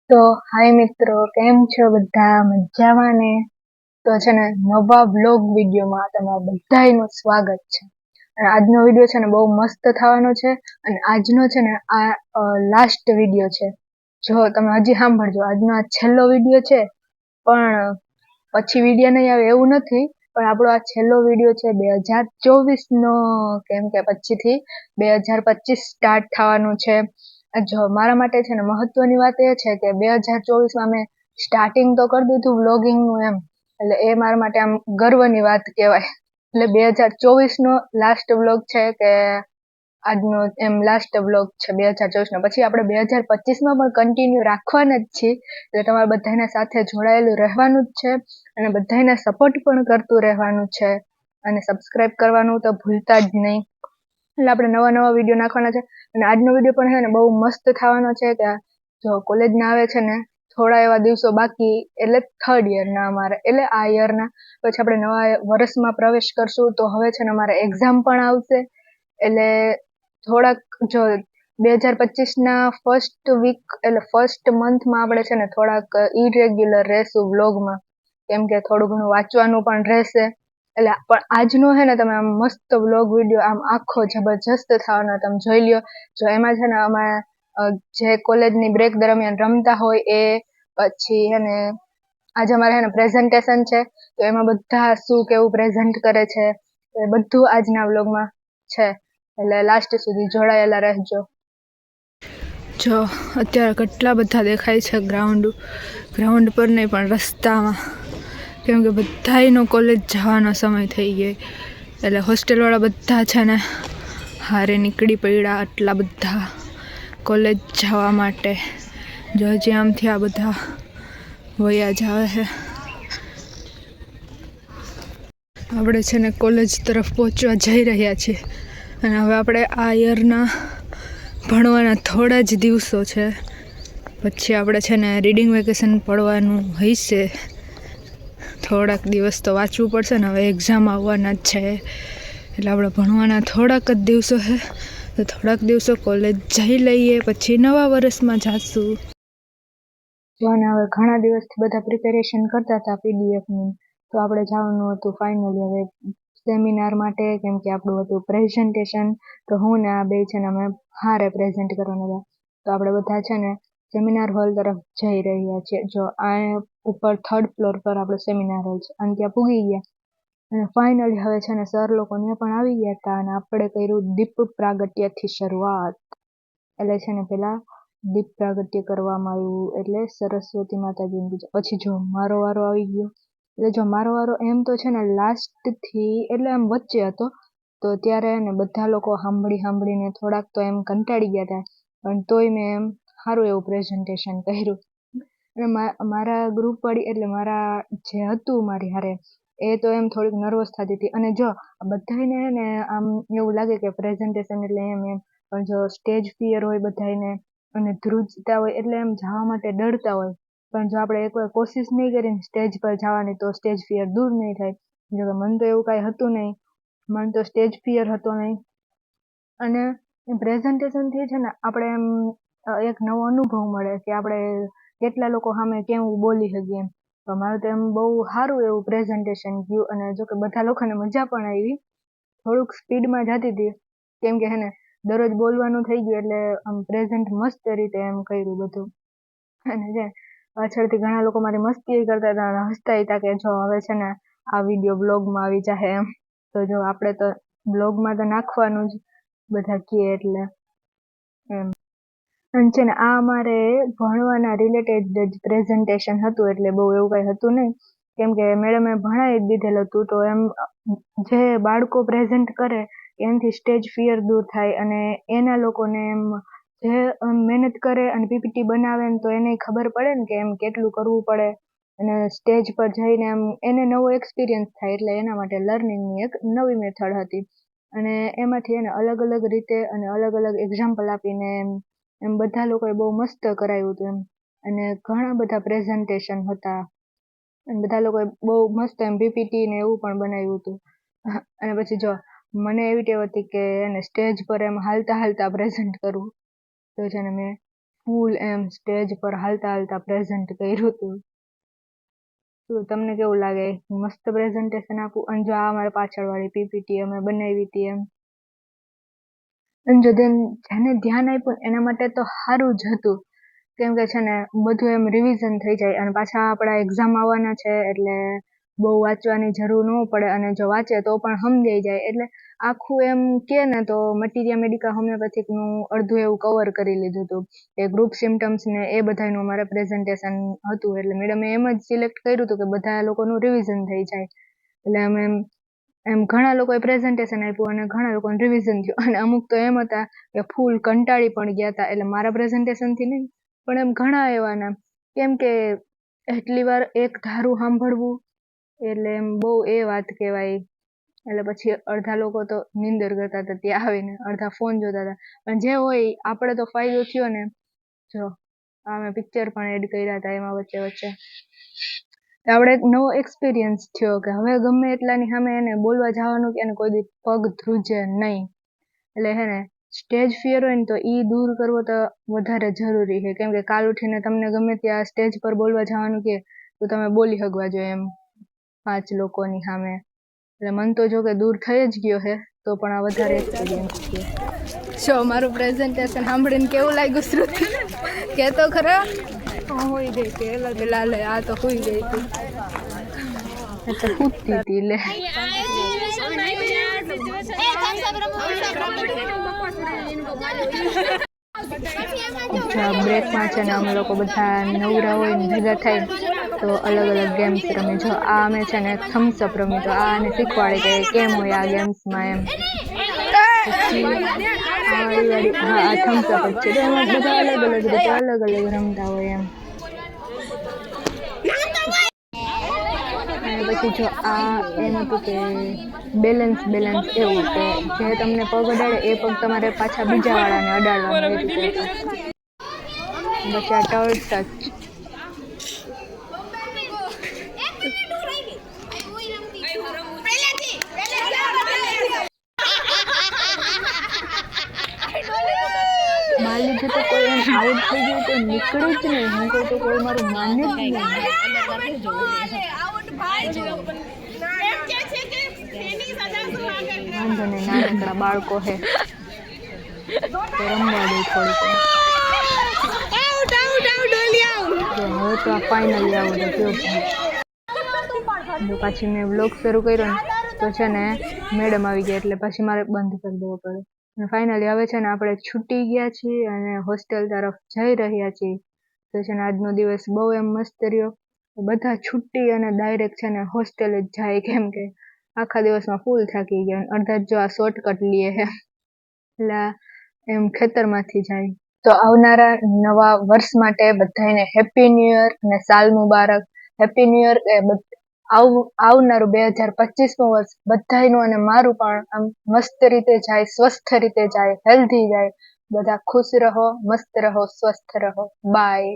તો હાય મિત્રો, કેમ છો બધા? મજામાં ને? તો છે ને નવા વ્લોગ વિડીયોમાં તમારા બધાયનું સ્વાગત છે. અને આજનો વિડીયો છે ને બહુ મસ્ત થવાનો છે. અને આજનો છે ને આ લાસ્ટ વિડીયો છે. જો તમે હજી સાંભળજો, આજનો આ છેલ્લો વિડીયો છે. પણ પછી વિડીયો નહીં આવે એવું નથી, પણ આપણો આ છેલ્લો વિડીયો છે 2024 નો, કેમ કે પછીથી 2025 સ્ટાર્ટ થવાનું છે. જો મારા માટે છે ને મહત્વની વાત એ છે કે 2024માં મેં સ્ટાર્ટિંગ તો કરી દીધું વ્લોગિંગનું એમ, એટલે એ મારા માટે આમ ગર્વની વાત કહેવાય. એટલે 2024નો લાસ્ટ વ્લોગ છે કે આજનો એમ લાસ્ટ વ્લોગ છે 2024નો. પછી આપણે 2025માં પણ કન્ટિન્યુ રાખવાના જ છીએ. એટલે તમારે બધાના સાથે જોડાયેલું રહેવાનું જ છે અને બધાને સપોર્ટ પણ કરતું રહેવાનું છે. અને સબસ્ક્રાઇબ કરવાનું તો ભૂલતા જ નહીં. એટલે આપણે નવા વિડીયો નાખવાના છે. અને આજનો વિડીયો પણ છે ને બહુ મસ્ત થવાનો છે કે જો કોલેજના આવે છે ને થોડા એવા દિવસો બાકી, એટલે 3rd યરના અમારે, એટલે આ યરના પછી આપણે નવા વર્ષમાં પ્રવેશ કરશું. તો હવે છે ને અમારે એક્ઝામ પણ આવશે. એટલે થોડાક જો 2025ના ફર્સ્ટ વીક એટલે ફર્સ્ટ મંથમાં આપણે છે ને થોડાક ઇરેગ્યુલર રહેશું વ્લોગમાં, કેમ કે થોડું ઘણું વાંચવાનું પણ રહેશે. એટલે પણ આજનો છે ને તમે આમ મસ્ત વ્લોગ વિડીયો આમ આખો જબરજસ્ત થવાનો, તમે જોઈ લ્યો. જો એમાં છે ને અમે જે કોલેજની બ્રેક દરમિયાન રમતા હોય એ, પછી છે ને આજે અમારે છે ને પ્રેઝન્ટેશન છે, તો એમાં બધા શું કેવું પ્રેઝન્ટ કરે છે એ બધું આજના વ્લોગમાં છે. એટલે લાસ્ટ સુધી જોડાયેલા રહેજો. જો અત્યારે કેટલા બધા દેખાય છે ગ્રાઉન્ડ પર નહીં પણ રસ્તામાં, કેમ કે બધાયનો કોલેજ જવાનો સમય થઈ ગયો. એટલે હોસ્ટેલવાળા બધા છે ને હારે નીકળી પડ્યા, આટલા બધા કોલેજ જવા માટે. જો હજી આમથી આ બધા વયા જ આવે છે. આપણે છે ને કોલેજ તરફ પહોંચવા જઈ રહ્યા છીએ. અને હવે આપણે આ યરના ભણવાના થોડા જ દિવસો છે, પછી આપણે છે ને રીડિંગ વેકેશન પડવાનું હશે. થોડાક દિવસ તો વાંચવું પડશે ને, હવે એક્ઝામ આવવાના જ છે. એટલે આપણે ભણવાના થોડાક જ દિવસો છે, તો થોડાક દિવસો કોલેજ જઈ લઈએ, પછી નવા વર્ષમાં જાશું. જો ને હવે ઘણા દિવસથી બધા પ્રિપેરેશન કરતા હતા પીડીએફની, તો આપણે જવાનું હતું ફાઇનલી હવે સેમિનાર માટે, કેમ કે આપણું હતું પ્રેઝન્ટેશન. તો હું ને આ બે છે ને અમે હારે પ્રેઝન્ટ કરવાના હતા. તો આપણે બધા છે ને સેમિનાર હોલ તરફ જઈ રહ્યા છીએ. જો આ ઉપર 3rd ફ્લોર પર આપણો સેમિનાર હોલ છે, અને ત્યાં પૂગી ગયા. અને ફાઇનલી હવે છે ને સર લોકો ત્યાં પણ આવી ગયા હતા. અને આપણે કર્યું દીપ પ્રાગટ્યથી શરૂઆત. એટલે છે ને પેલા દીપ પ્રાગટ્ય કરવામાં આવ્યું, એટલે સરસ્વતી માતાજીની પૂજા. પછી જો મારો વારો આવી ગયો. એટલે જો મારો વારો એમ તો છે ને લાસ્ટથી એટલે આમ વચ્ચે હતો, તો ત્યારે ને બધા લોકો સાંભળીને થોડાક તો એમ કંટાળી ગયા હતા, પણ તોય મેં એમ સારું એવું પ્રેઝન્ટેશન કર્યું. અને મારા ગ્રુપવાળી એટલે મારા જે હતું મારી હારે, એ તો એમ થોડીક નર્વસ થતી હતી. અને જો બધાને ને આમ એવું લાગે કે પ્રેઝન્ટેશન એટલે એમ પણ જો સ્ટેજ ફિયર હોય બધાને, અને ધ્રુજતા હોય, એટલે એમ જવા માટે ડરતા હોય. પણ જો આપણે એકવાર કોશિશ નહીં કરીને સ્ટેજ પર જવાની, તો સ્ટેજ ફિયર દૂર નહીં થાય. જો કે મને તો એવું કાંઈ હતું નહીં, મને તો સ્ટેજ ફિયર હતો નહીં. અને પ્રેઝન્ટેશનથી છે ને આપણે એમ એક નવો અનુભવ મળે કે આપણે કેટલા લોકો સામે કેવું બોલી શકીએ એમ. તો મારું તો એમ બહુ સારું એવું પ્રેઝન્ટેશન ગયું. અને જો કે બધા લોકોને મજા પણ આવી. થોડુંક સ્પીડમાં જતી હતી, કેમ કે હે ને દરરોજ બોલવાનું થઈ ગયું, એટલે આમ પ્રેઝન્ટ મસ્ત રીતે એમ કર્યું બધું. અને જે પાછળથી ઘણા લોકો મારી મસ્તી કરતા હતા અને હસતા હતા કે જો હવે છે ને આ વિડીયો બ્લોગમાં આવી જશે એમ. તો જો આપણે તો બ્લોગમાં તો નાખવાનું જ, બધા કહે એટલે એમ. અને છે ને આ અમારે ભણવાના રિલેટેડ જ પ્રેઝન્ટેશન હતું, એટલે બહુ એવું કંઈ હતું નહીં, કેમ કે મેડમે ભણાવી જ દીધેલું હતું. તો એમ જે બાળકો પ્રેઝન્ટ કરે એનાથી સ્ટેજ ફિયર દૂર થાય, અને એના લોકોને એમ જે મહેનત કરે અને પીપીટી બનાવે ને, તો એને ખબર પડે ને કે એમ કેટલું કરવું પડે, અને સ્ટેજ પર જઈને એમ એને નવો એક્સપિરિયન્સ થાય. એટલે એના માટે લર્નિંગની એક નવી મેથડ હતી. અને એમાંથી એને અલગ અલગ રીતે અને અલગ અલગ એક્ઝામ્પલ આપીને એમ બધા લોકોએ બહુ મસ્ત કરાવ્યું હતું એમ. અને ઘણા બધા પ્રેઝન્ટેશન હતા, અને બધા લોકોએ બહુ મસ્ત એમ પીપીટી ને એવું પણ બનાવ્યું હતું. અને પછી જો મને એવી ટેવ હતી કે એને સ્ટેજ પર એમ હાલતા પ્રેઝન્ટ કરવું. તો છે ને મેં ફૂલ એમ સ્ટેજ પર હાલતા હાલતા પ્રેઝન્ટ કર્યું હતું. તો તમને કેવું લાગે? મસ્ત પ્રેઝન્ટેશન આપું? અને જો આ અમારા પાછળવાળી પીપીટી અમે બનાવી હતી એમ. અને જો જેને ધ્યાન આપ્યું એના માટે તો સારું જ હતું, કેમ કે છે ને બધું એમ રિવિઝન થઈ જાય અને પાછા આપણા એક્ઝામ આવવાના છે એટલે બહુ વાંચવાની જરૂર ન પડે, અને જો વાંચે તો પણ સમજાઈ જાય. એટલે આખું એમ કે ને તો મટીરિયા મેડિકા હોમિયોપેથિકનું અડધું એવું કવર કરી લીધું હતું. એ ગ્રુપ સિમ્ટમ્સ ને એ બધાનું અમારે પ્રેઝન્ટેશન હતું, એટલે મેડમે એમ જ સિલેક્ટ કર્યું હતું કે બધા લોકોનું રિવિઝન થઈ જાય. એટલે અમે એમ ઘણા લોકોએ પ્રેઝન્ટેશન આપ્યું અને ઘણા લોકોનું રિવિઝન થયું, અને અમુક તો એમ હતા કે ફૂલ કંટાળી પણ ગયા હતા. એટલે મારા પ્રેઝન્ટેશનથી નહીં પણ એમ ઘણા એવાના, કેમ કે એટલી વાર એક ધારું સાંભળવું એટલે એમ બહુ એ વાત કહેવાય. એટલે પછી અડધા લોકો તો નીંદર કરતા હતા ત્યાં આવીને, અડધા ફોન જોતા હતા. પણ જે હોય આપણે તો ફાયદો થયો ને. જો અમે પિક્ચર પણ એડ કર્યા હતા એમાં વચ્ચે વચ્ચે. આપણે એક નવો એક્સપિરિયન્સ થયો કે હવે ગમે એટલાની સામે એને બોલવા જવાનું કે એને કોઈ દી પગ ધ્રુજે નહીં. એટલે હે ને સ્ટેજ ફિયર હોય ને તો એ દૂર કરવો તો વધારે જરૂરી છે, કેમ કે કાલ ઉઠીને તમને ગમે ત્યાં સ્ટેજ પર બોલવા જવાનું કે તો તમે બોલી શકવા જોઈએ એમ 5 લોકોની સામે. એટલે મન તો જો કે દૂર થઈ જ ગયો છે, તો પણ આ વધારે એક્સપિરિયન્સ થયો. જો મારું પ્રેઝન્ટેશન સાંભળીને કેવું લાગ્યું શ્રુતિ? કે તો ખરા હોઈ ગઈ કે પેલા લે આ તો હોઈ ગઈ હતી, એટલે કૂદતી હતી. લે બ્રેકમાં છે ને અમે લોકો બધા નવરા હોય ને ભેગા થાય તો અલગ અલગ ગેમ્સ રમી. જો આ અમે છે ને થમ્સઅપ રમી, તો આ આને શીખવાડે કે કેમ હોય આ ગેમ્સમાં એમ. પછી હા આ થમ્સઅપ જ છે, તો એમાં બધા અલગ અલગ રીતે અલગ અલગ રમતા હોય એમ. અને પછી જો આ એમ હતું કે બેલેન્સ એવું કે જે તમને પગ અડાડે એ પગ તમારે પાછા બીજા વાળાને અડાડવાનો એ રીતે હતું. પછી આ ટર્ડ ટચ. મારી લીધે તો કોઈ એમ આઉટ થઈ ગયું તો નીકળી જ નહીં. હું કહું તો કોઈ મારું માને જ નહીં. વાંધો નહીં, નાનકડા બાળકો હે તો રમવા દે થોડીક. હવે તો આ ફાઇનલી આવું તો કેવું. પાછી મેં વ્લોગ શરૂ કર્યો ને તો છે ને મેડમ આવી ગયા, એટલે પછી મારે બંધ કરી દેવો પડે. અને ફાઇનલી હવે છે ને આપણે છૂટી ગયા છીએ અને હોસ્ટેલ તરફ જઈ રહ્યા છીએ. તો છે ને આજનો દિવસ બહુ એમ મસ્ત રહ્યો. બધા છૂટી અને ડાયરેક્ટ છે ને હોસ્ટેલ જ જાય, કેમ કે આખા દિવસમાં ફૂલ થાકી ગયા. અડધા જો આ શોર્ટકટ લઈએ હે, એટલે એમ ખેતરમાંથી જાય. તો આવનારા નવા વર્ષ માટે બધાને હેપી ન્યૂ યર અને સાલ મુબારક. હેપી ન્યૂ યર એ આવનારું 2025નું વર્ષ બધાયનું અને મારું પણ આમ મસ્ત રીતે જાય, સ્વસ્થ રીતે જાય, હેલ્ધી જાય. બધા ખુશ રહો, મસ્ત રહો, સ્વસ્થ રહો. બાય.